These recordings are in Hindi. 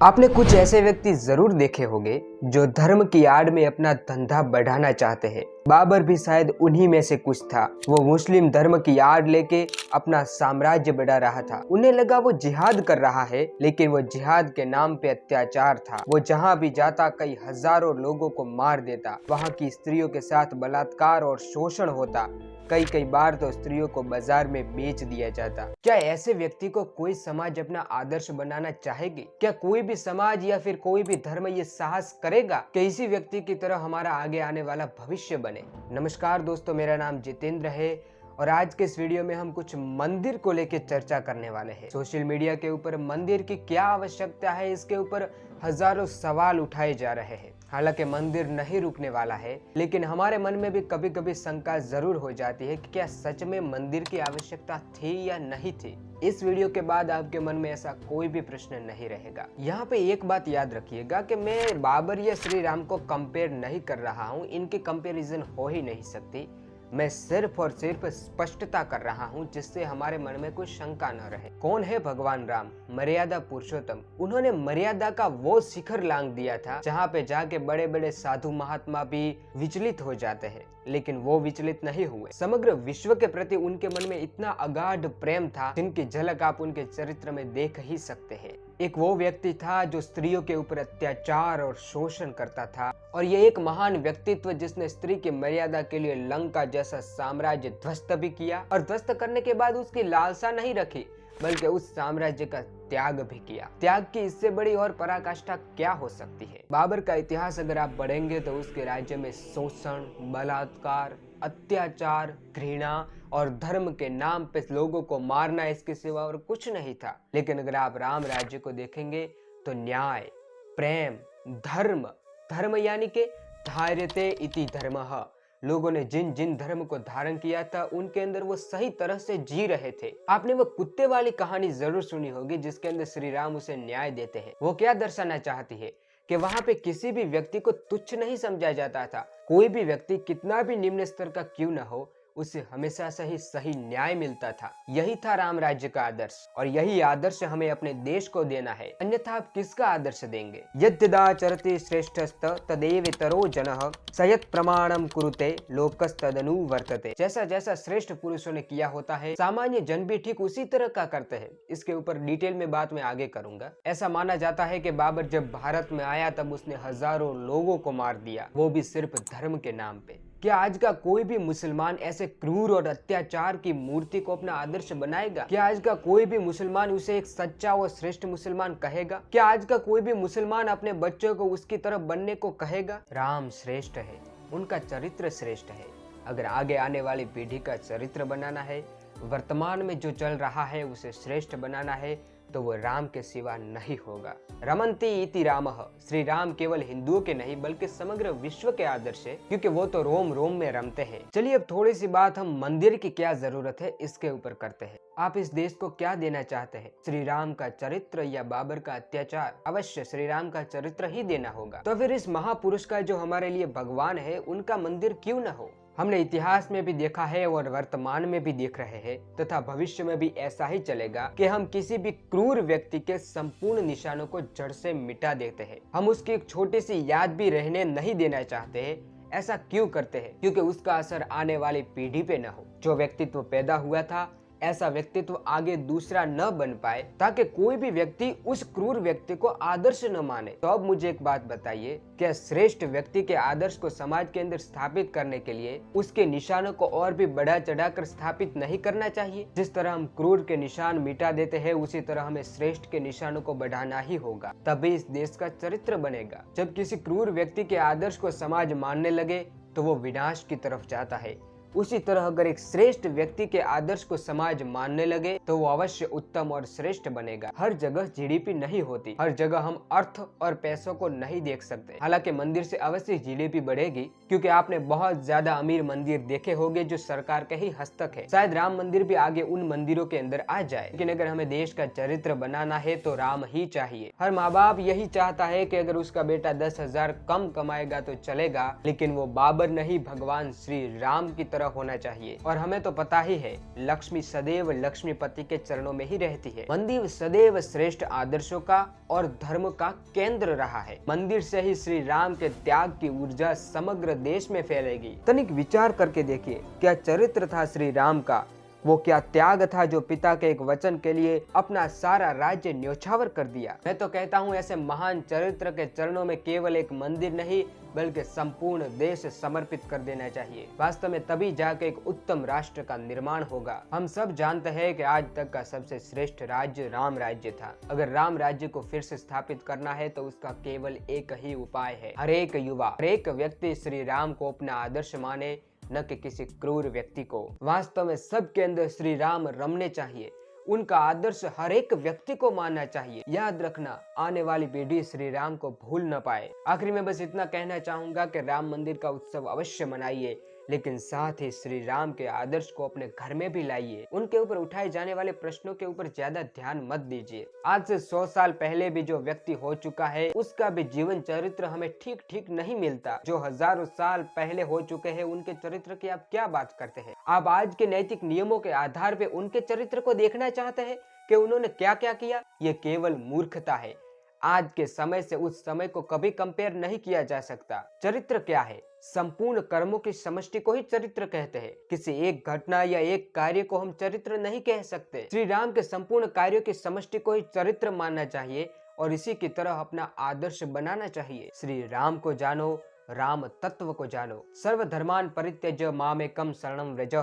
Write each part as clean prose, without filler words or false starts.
आपने कुछ ऐसे व्यक्ति जरूर देखे होंगे जो धर्म की आड़ में अपना धंधा बढ़ाना चाहते हैं। बाबर भी शायद उन्हीं में से कुछ था। वो मुस्लिम धर्म की आड़ लेके अपना साम्राज्य बढ़ा रहा था। उन्हें लगा वो जिहाद कर रहा है, लेकिन वो जिहाद के नाम पे अत्याचार था। वो जहाँ भी जाता कई हजारों लोगों को मार देता। वहाँ की स्त्रियों के साथ बलात्कार और शोषण होता। कई बार तो स्त्रियों को बाजार में बेच दिया जाता। क्या ऐसे व्यक्ति को कोई समाज अपना आदर्श बनाना चाहेगी? क्या कोई भी समाज या फिर कोई भी धर्म ये साहस करेगा कि इसी व्यक्ति की तरह हमारा आगे आने वाला भविष्य बने? नमस्कार दोस्तों, मेरा नाम जितेंद्र है और आज के इस वीडियो में हम कुछ मंदिर को लेकर चर्चा करने वाले हैं। सोशल मीडिया के ऊपर मंदिर की क्या आवश्यकता है, इसके ऊपर हजारों सवाल उठाए जा रहे हैं। हालांकि मंदिर नहीं रुकने वाला है, लेकिन हमारे मन में भी कभी कभी शंका जरूर हो जाती है कि क्या सच में मंदिर की आवश्यकता थी या नहीं थी। इस वीडियो के बाद आपके मन में ऐसा कोई भी प्रश्न नहीं रहेगा। यहाँ पे एक बात याद रखिएगा कि मैं बाबर या श्री राम को कंपेयर नहीं कर रहा हूँ। इनकी कंपेरिजन हो ही नहीं सकती। मैं सिर्फ और सिर्फ स्पष्टता कर रहा हूँ जिससे हमारे मन में कोई शंका न रहे। कौन है भगवान राम? मर्यादा पुरुषोत्तम। उन्होंने मर्यादा का वो शिखर लांघ दिया था जहाँ पे जाके बड़े बड़े साधु महात्मा भी विचलित हो जाते हैं, लेकिन वो विचलित नहीं हुए। समग्र विश्व के प्रति उनके मन में इतना अगाध प्रेम था जिनकी झलक आप उनके चरित्र में देख ही सकते हैं। एक वो व्यक्ति था जो स्त्रियों के ऊपर अत्याचार और शोषण करता था, और ये एक महान व्यक्तित्व जिसने स्त्री की मर्यादा के लिए लंका जैसा साम्राज्य ध्वस्त भी किया, और ध्वस्त करने के बाद उसकी लालसा नहीं रखी बल्कि उस साम्राज्य का त्याग भी किया। त्याग की इससे बड़ी और पराकाष्ठा क्या हो सकती है? बाबर का इतिहास अगर आप पढ़ेंगे तो उसके राज्य में शोषण, बलात्कार, अत्याचार, घृणा और धर्म के नाम पे लोगों को मारना, इसके सिवा और कुछ नहीं था। लेकिन अगर आप राम राज्य को देखेंगे तो न्याय, प्रेम, धर्म, धर्म यानी के धार्यते इति धर्मः, लोगों ने जिन जिन धर्म को धारण किया था उनके अंदर वो सही तरह से जी रहे थे। आपने वो कुत्ते वाली कहानी जरूर सुनी होगी जिसके अंदर श्री राम उसे न्याय देते हैं। वो क्या दर्शाना चाहती है कि वहां पे किसी भी व्यक्ति को तुच्छ नहीं समझा जाता था। कोई भी व्यक्ति कितना भी निम्न स्तर का क्यों न हो, उसे हमेशा से ही सही न्याय मिलता था। यही था राम राज्य का आदर्श, और यही आदर्श हमें अपने देश को देना है। अन्यथा आप किसका आदर्श देंगे? यद्यदाचरति श्रेष्ठस्त तदेवेतरो जनः सयत् प्रमाणम कुरुते लोकस्तदनु वर्तते। जैसा जैसा श्रेष्ठ पुरुषों ने किया होता है, सामान्य जन भी ठीक उसी तरह का करते हैं। इसके ऊपर डिटेल में बात मैं आगे करूंगा। ऐसा माना जाता है कि बाबर जब भारत में आया तब उसने हजारों लोगों को मार दिया, वो भी सिर्फ धर्म के नाम पे। क्या आज का कोई भी मुसलमान ऐसे क्रूर और अत्याचार की मूर्ति को अपना आदर्श बनाएगा? क्या आज का कोई भी मुसलमान उसे एक सच्चा और श्रेष्ठ मुसलमान कहेगा? क्या आज का कोई भी मुसलमान अपने बच्चों को उसकी तरफ बनने को कहेगा? राम श्रेष्ठ है, उनका चरित्र श्रेष्ठ है। अगर आगे आने वाली पीढ़ी का चरित्र बनाना है, वर्तमान में जो चल रहा है उसे श्रेष्ठ बनाना है, तो वो राम के सिवा नहीं होगा। रमन्ति इति रामः। श्री राम केवल हिंदुओं के नहीं बल्कि समग्र विश्व के आदर्श है, क्योंकि वो तो रोम रोम में रमते हैं। चलिए अब थोड़ी सी बात हम मंदिर की क्या जरूरत है इसके ऊपर करते हैं। आप इस देश को क्या देना चाहते हैं? श्री राम का चरित्र या बाबर का अत्याचार? अवश्य श्री राम का चरित्र ही देना होगा। तो फिर इस महापुरुष का जो हमारे लिए भगवान है, उनका मंदिर क्यों न हो? हमने इतिहास में भी देखा है और वर्तमान में भी देख रहे हैं, तथा भविष्य में भी ऐसा ही चलेगा कि हम किसी भी क्रूर व्यक्ति के संपूर्ण निशानों को जड़ से मिटा देते हैं। हम उसकी एक छोटी सी याद भी रहने नहीं देना चाहते हैं। ऐसा क्यों करते हैं? क्योंकि उसका असर आने वाली पीढ़ी पे न हो। जो व्यक्तित्व पैदा हुआ था, ऐसा व्यक्तित्व आगे दूसरा न बन पाए, ताकि कोई भी व्यक्ति उस क्रूर व्यक्ति को आदर्श न माने। तो अब मुझे एक बात बताइए, क्या श्रेष्ठ व्यक्ति के आदर्श को समाज के अंदर स्थापित करने के लिए उसके निशानों को और भी बढ़ा चढ़ाकर स्थापित नहीं करना चाहिए? जिस तरह हम क्रूर के निशान मिटा देते हैं, उसी तरह हमें श्रेष्ठ के निशानों को बढ़ाना ही होगा, तभी इस देश का चरित्र बनेगा। जब किसी क्रूर व्यक्ति के आदर्श को समाज मानने लगे तो वो विनाश की तरफ जाता है। उसी तरह अगर एक श्रेष्ठ व्यक्ति के आदर्श को समाज मानने लगे तो वो अवश्य उत्तम और श्रेष्ठ बनेगा। हर जगह जीडीपी नहीं होती, हर जगह हम अर्थ और पैसों को नहीं देख सकते। हालांकि मंदिर से अवश्य जीडीपी बढ़ेगी, क्योंकि आपने बहुत ज्यादा अमीर मंदिर देखे होंगे जो सरकार के ही हस्तक है। शायद राम मंदिर भी आगे उन मंदिरों के अंदर आ जाए, लेकिन अगर हमें देश का चरित्र बनाना है तो राम ही चाहिए। हर माँ बाप यही चाहता है कि अगर उसका बेटा 10,000 कम कमाएगा तो चलेगा, लेकिन वो बाबर नहीं, भगवान श्री राम की तरफ तरह होना चाहिए। और हमें तो पता ही है, लक्ष्मी सदैव लक्ष्मीपति के चरणों में ही रहती है। मंदिर सदैव श्रेष्ठ आदर्शों का और धर्म का केंद्र रहा है। मंदिर से ही श्री राम के त्याग की ऊर्जा समग्र देश में फैलेगी। तनिक विचार करके देखिए, क्या चरित्र था श्री राम का, वो क्या त्याग था जो पिता के एक वचन के लिए अपना सारा राज्य न्योछावर कर दिया। मैं तो कहता हूँ, ऐसे महान चरित्र के चरणों में केवल एक मंदिर नहीं बल्कि संपूर्ण देश समर्पित कर देना चाहिए। वास्तव में तभी जाके एक उत्तम राष्ट्र का निर्माण होगा। हम सब जानते हैं कि आज तक का सबसे श्रेष्ठ राज्य राम राज्य था। अगर राम राज्य को फिर से स्थापित करना है तो उसका केवल एक ही उपाय है, हर एक युवा, हर एक व्यक्ति श्री राम को अपना आदर्श माने, न कि किसी क्रूर व्यक्ति को। वास्तव में सबके अंदर श्री राम रमने चाहिए, उनका आदर्श हर एक व्यक्ति को मानना चाहिए। याद रखना, आने वाली पीढ़ी श्री राम को भूल न पाए। आखिरी में बस इतना कहना चाहूंगा कि राम मंदिर का उत्सव अवश्य मनाइए, लेकिन साथ ही श्री राम के आदर्श को अपने घर में भी लाइए। उनके ऊपर उठाए जाने वाले प्रश्नों के ऊपर ज्यादा ध्यान मत दीजिए। आज से 100 साल पहले भी जो व्यक्ति हो चुका है, उसका भी जीवन चरित्र हमें ठीक ठीक नहीं मिलता। जो हजारों साल पहले हो चुके हैं, उनके चरित्र की आप क्या बात करते हैं? आप आज के नैतिक नियमों के आधार पे उनके चरित्र को देखना चाहते हैं कि उन्होंने क्या क्या किया? ये केवल मूर्खता है। आज के समय से उस समय को कभी कंपेयर नहीं किया जा सकता। चरित्र क्या है? संपूर्ण कर्मों की समष्टि को ही चरित्र कहते हैं। किसी एक घटना या एक कार्य को हम चरित्र नहीं कह सकते। श्री राम के संपूर्ण कार्यों की समष्टि को ही चरित्र मानना चाहिए और इसी की तरह अपना आदर्श बनाना चाहिए। श्री राम को जानो, राम तत्व को जानो। सर्वधर्मान् परित्यज्य मामेकं शरणं व्रज,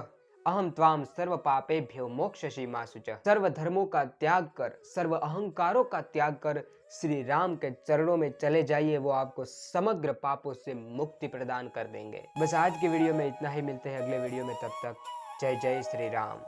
अहम त्वाम सर्व पापेभ्यो मोक्षयिषि मा शुचः। सर्व धर्मों का त्याग कर, सर्व अहंकारों का त्याग कर श्री राम के चरणों में चले जाइए। वो आपको समग्र पापों से मुक्ति प्रदान कर देंगे। बस आज की वीडियो में इतना ही। मिलते हैं अगले वीडियो में, तब तक जय जय श्री राम।